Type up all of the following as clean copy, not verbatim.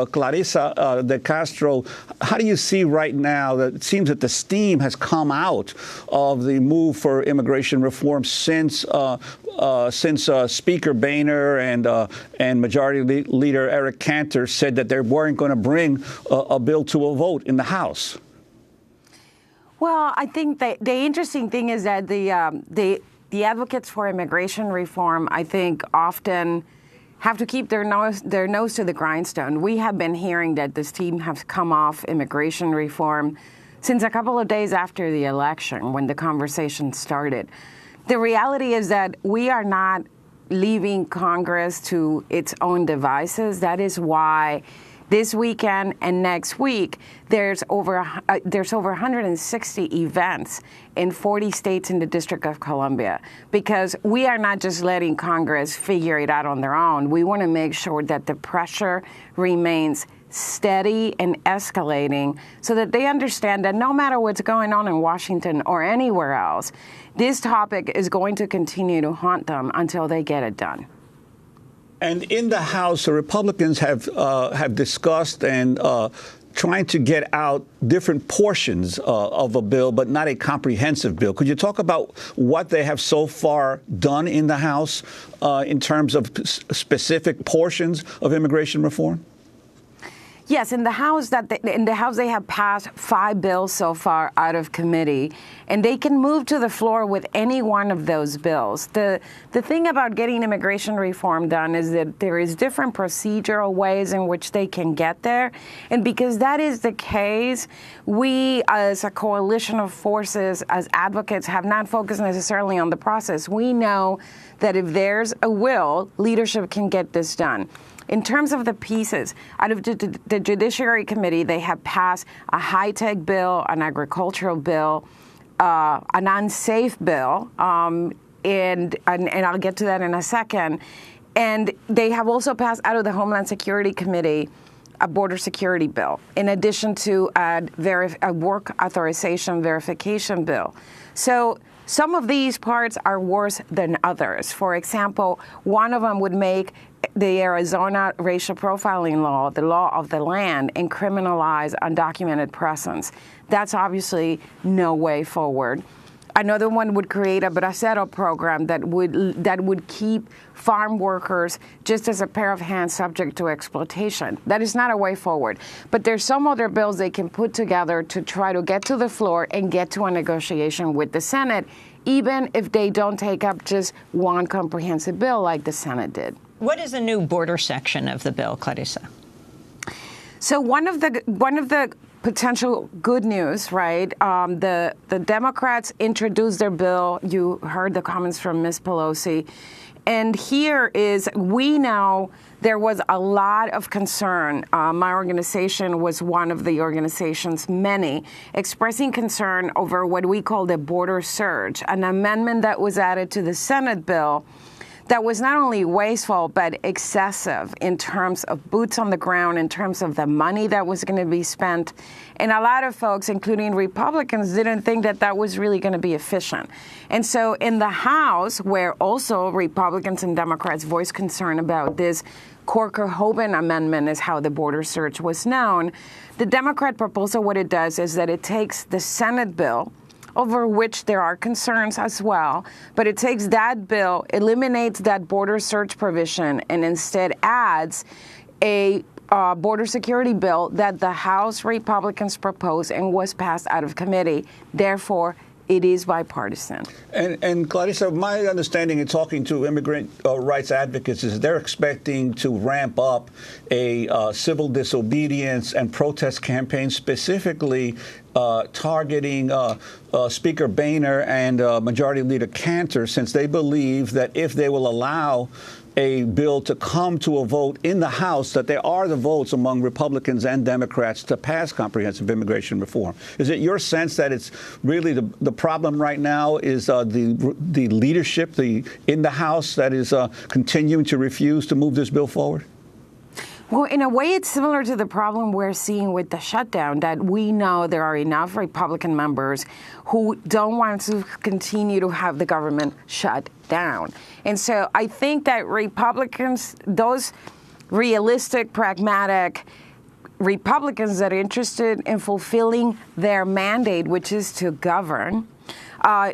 Clarissa De Castro, how do you see right now that it seems that the steam has come out of the move for immigration reform since Speaker Boehner and Majority Leader Eric Cantor said that they weren't going to bring a bill to a vote in the House? Well, I think the interesting thing is that the advocates for immigration reform, I think, often have to keep their nose to the grindstone. We have been hearing that this team has come off immigration reform since a couple of days after the election, when the conversation started. The reality is that we are not leaving Congress to its own devices. That is why this weekend and next week, there's over 160 events in 40 states in the District of Columbia, because we are not just letting Congress figure it out on their own. We want to make sure that the pressure remains steady and escalating so that they understand that no matter what's going on in Washington or anywhere else, this topic is going to continue to haunt them until they get it done. And in the House, the Republicans have discussed and trying to get out different portions of a bill, but not a comprehensive bill. Could you talk about what they have so far done in the House in terms of specific portions of immigration reform? Yes, in the House, they have passed 5 bills so far out of committee, and they can move to the floor with any one of those bills. The thing about getting immigration reform done is that there is different procedural ways in which they can get there, and because that is the case, we as a coalition of forces, as advocates, have not focused necessarily on the process. We know that if there's a will, leadership can get this done. In terms of the pieces, out of the Judiciary Committee, they have passed a high-tech bill, an agricultural bill, an unsafe bill, and I'll get to that in a second. And they have also passed out of the Homeland Security Committee a border security bill, in addition to a work authorization verification bill. So some of these parts are worse than others. For example, one of them would make the Arizona racial profiling law, the law of the land, and criminalize undocumented presence. That's obviously no way forward. Another one would create a bracero program that would keep farm workers just as a pair of hands subject to exploitation. That is not a way forward. But there's some other bills they can put together to try to get to the floor and get to a negotiation with the Senate, even if they don't take up just one comprehensive bill like the Senate did. What is the new border section of the bill, Clarissa? So one of the potential good news, right? The Democrats introduced their bill. You heard the comments from Ms. Pelosi. And here is, we know there was a lot of concern. My organization was one of the organizations, many, expressing concern over what we call the border surge, an amendment that was added to the Senate bill that was not only wasteful, but excessive in terms of boots on the ground, in terms of the money that was going to be spent. And a lot of folks, including Republicans, didn't think that that was really going to be efficient. And so in the House, where also Republicans and Democrats voiced concern about this Corker-Hoban amendment, is how the border search was known, the Democrat proposal, what it does is that it takes the Senate bill, over which there are concerns as well, but it takes that bill, eliminates that border search provision, and instead adds a border security bill that the House Republicans proposed and was passed out of committee. Therefore, it is bipartisan. And Clarissa, my understanding in talking to immigrant rights advocates is they're expecting to ramp up a civil disobedience and protest campaign, specifically targeting Speaker Boehner and Majority Leader Cantor, since they believe that if they will allow a bill to come to a vote in the House, that there are the votes among Republicans and Democrats to pass comprehensive immigration reform. Is it your sense that it's really the problem right now is the leadership in the House that is continuing to refuse to move this bill forward? Well, in a way, it's similar to the problem we're seeing with the shutdown, that we know there are enough Republican members who don't want to continue to have the government shut down. And so I think that Republicans, those realistic, pragmatic, Republicans that are interested in fulfilling their mandate, which is to govern,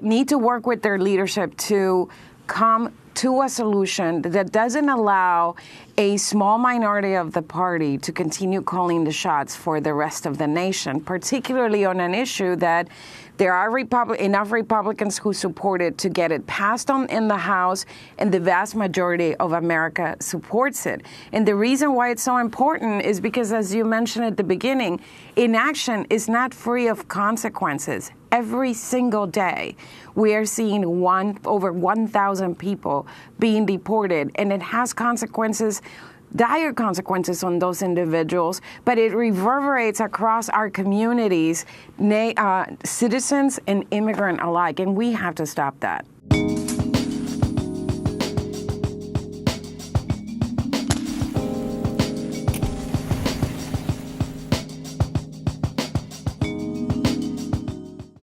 need to work with their leadership to come to a solution that doesn't allow a small minority of the party to continue calling the shots for the rest of the nation, particularly on an issue that there are enough Republicans who support it to get it passed in the House, and the vast majority of America supports it. And the reason why it's so important is because, as you mentioned at the beginning, inaction is not free of consequences. Every single day, we are seeing over 1,000 people being deported, and it has consequences, dire consequences on those individuals, but it reverberates across our communities, citizens and immigrant alike, and we have to stop that.